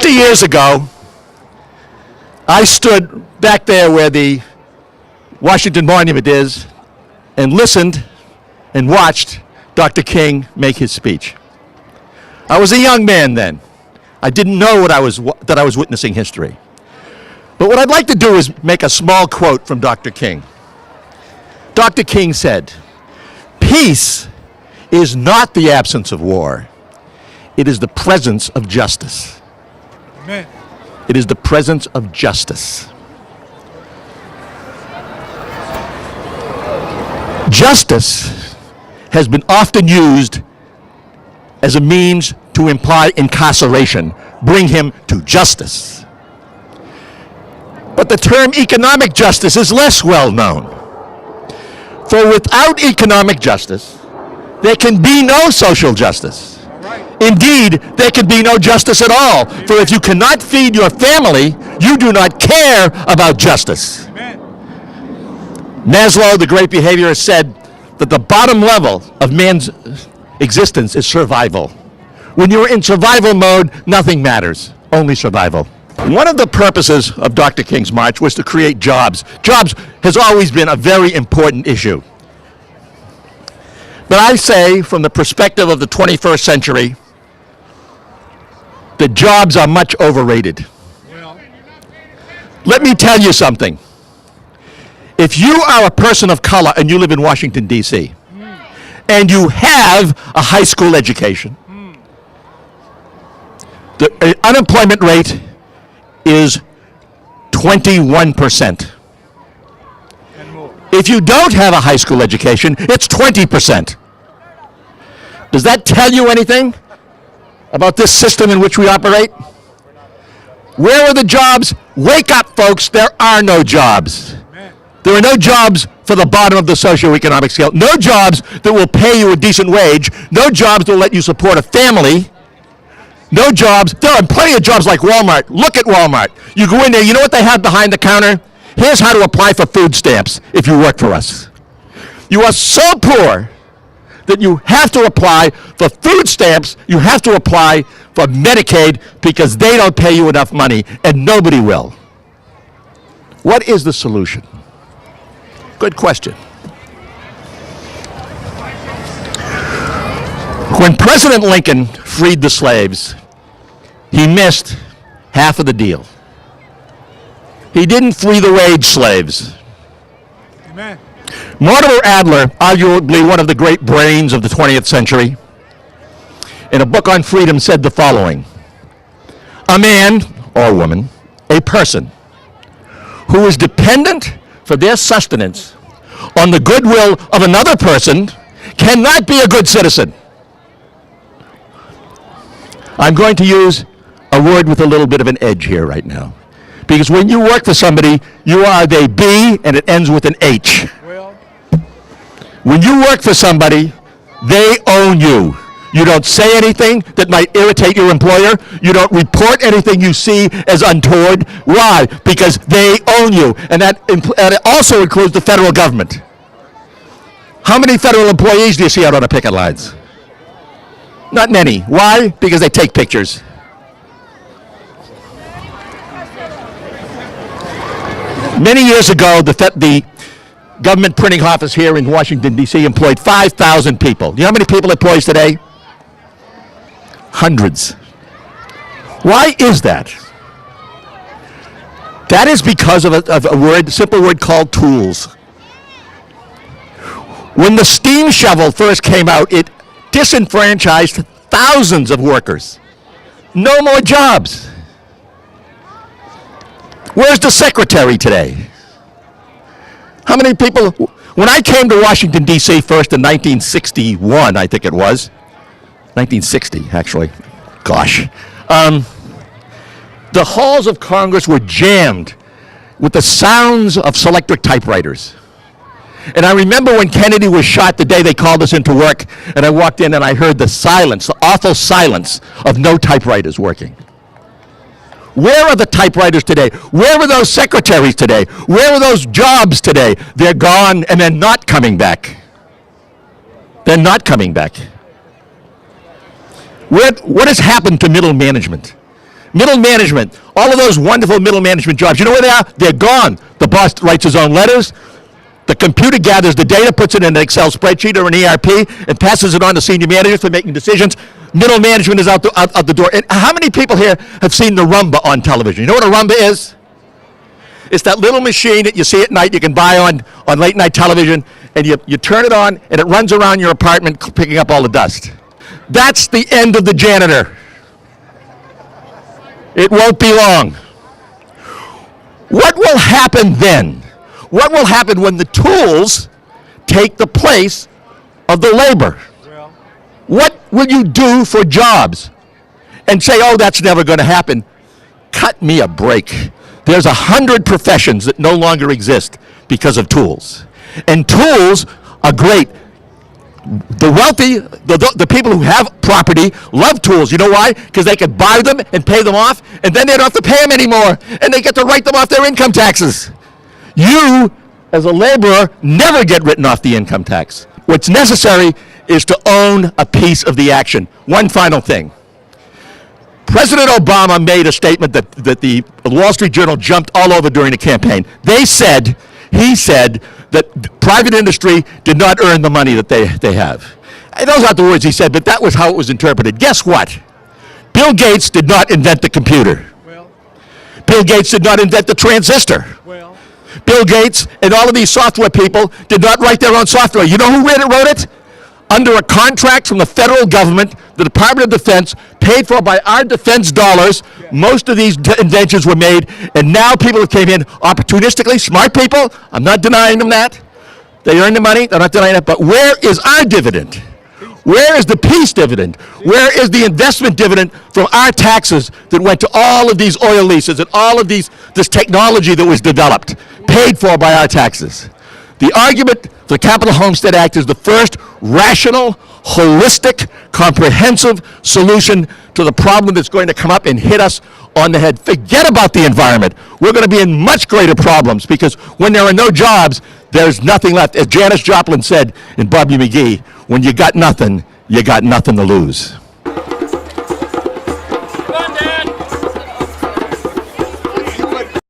60 years ago, I stood back there where the Washington Monument is and listened and watched Dr. King make his speech. I was a young man then. I didn't know that I was witnessing history. But what I'd like to do is make a small quote from Dr. King. Dr. King said, "Peace is not the absence of war. It is the presence of justice." Amen. It is the presence of justice. Justice has been often used as a means to imply incarceration, bring him to justice. But the term economic justice is less well known. For without economic justice, there can be no social justice. Indeed, there can be no justice at all. For if you cannot feed your family, you do not care about justice. Amen. Maslow, the great behaviorist, said that the bottom level of man's existence is survival. When you're in survival mode, nothing matters, only survival. One of the purposes of Dr. King's march was to create jobs. Jobs has always been a very important issue. But I say, from the perspective of the 21st century, that jobs are much overrated. Well, Let me tell you something. If you are a person of color and you live in Washington, D.C., and you have a high school education, the unemployment rate is 21%. and more. If you don't have a high school education, it's 20%. Does that tell you anything about this system in which we operate? Where are the jobs? Wake up, folks. There are no jobs. Amen. There are no jobs for the bottom of the socioeconomic scale. No jobs that will pay you a decent wage. No jobs that will let you support a family. No jobs. There are plenty of jobs like Walmart. Look at Walmart. You go in there, you know what they have behind the counter? Here's how to apply for food stamps if you work for us. You are so poor that you have to apply for food stamps, you have to apply for Medicaid because they don't pay you enough money, and nobody will. What is the solution? Good question. When President Lincoln freed the slaves, he missed half of the deal. He didn't free the wage slaves. Amen. Mortimer Adler, arguably one of the great brains of the 20th century, in a book on freedom said the following: a man or woman, a person, who is dependent for their sustenance on the goodwill of another person cannot be a good citizen. I'm going to use a word with a little bit of an edge here right now. Because when you work for somebody, you are the B and it ends with an H. Well, When you work for somebody, they own you. You don't say anything that might irritate your employer. You don't report anything you see as untoward. Why? Because they own you. And that also includes the federal government. How many federal employees do you see out on the picket lines? Not many. Why? Because they take pictures. Many years ago, the government printing office here in Washington, D.C. employed 5,000 people. Do you know how many people it employs today? Hundreds. Why is that? That is because of a simple word called tools. When the steam shovel first came out, it disenfranchised thousands of workers. No more jobs. Where's the secretary today? How many people? When I came to Washington, D.C. first in 1961, I think it was, 1960, actually, gosh, the halls of Congress were jammed with the sounds of selectric typewriters. And I remember when Kennedy was shot the day they called us into work, and I walked in and I heard the silence, the awful silence of no typewriters working. Where are the typewriters today? Where are those secretaries today? Where are those jobs today? They're gone and they're not coming back. They're not coming back. What has happened to middle management? Middle management, all of those wonderful middle management jobs, you know where they are? They're gone. The boss writes his own letters. The computer gathers the data, puts it in an Excel spreadsheet or an ERP, and passes it on to senior managers for making decisions. Middle management is out the door. And how many people here have seen the Rumba on television? You know what a Rumba is? It's that little machine that you see at night, you can buy on late night television, and you turn it on, and it runs around your apartment picking up all the dust. That's the end of the janitor. It won't be long. What will happen then? What will happen when the tools take the place of the labor? Well, What will you do for jobs? And say, oh, that's never going to happen. Cut me a break. There's 100 professions that no longer exist because of tools. And tools are great. The wealthy, the people who have property, love tools. You know why? Because they can buy them and pay them off, and then they don't have to pay them anymore, and they get to write them off their income taxes. You, as a laborer, never get written off the income tax. What's necessary is to own a piece of the action. One final thing. President Obama made a statement that the Wall Street Journal jumped all over during the campaign. He said that private industry did not earn the money that they have. And those aren't the words he said, but that was how it was interpreted. Guess what? Bill Gates did not invent the computer. well, Bill Gates did not invent the transistor. well. Bill Gates and all of these software people did not write their own software. You know who wrote it? Under a contract from the federal government, the Department of Defense, paid for by our defense dollars. Most of these inventions were made, and now people who came in opportunistically, smart people, I'm not denying them that. They earn the money, they're not denying that, but where is our dividend? Where is the peace dividend? Where is the investment dividend from our taxes that went to all of these oil leases and all of this technology that was developed, paid for by our taxes? The argument for the Capital Homestead Act is the first rational, holistic, comprehensive solution to the problem that's going to come up and hit us on the head. Forget about the environment. We're going to be in much greater problems because when there are no jobs, there's nothing left. As Janis Joplin said in Bobby McGee, when you got nothing to lose.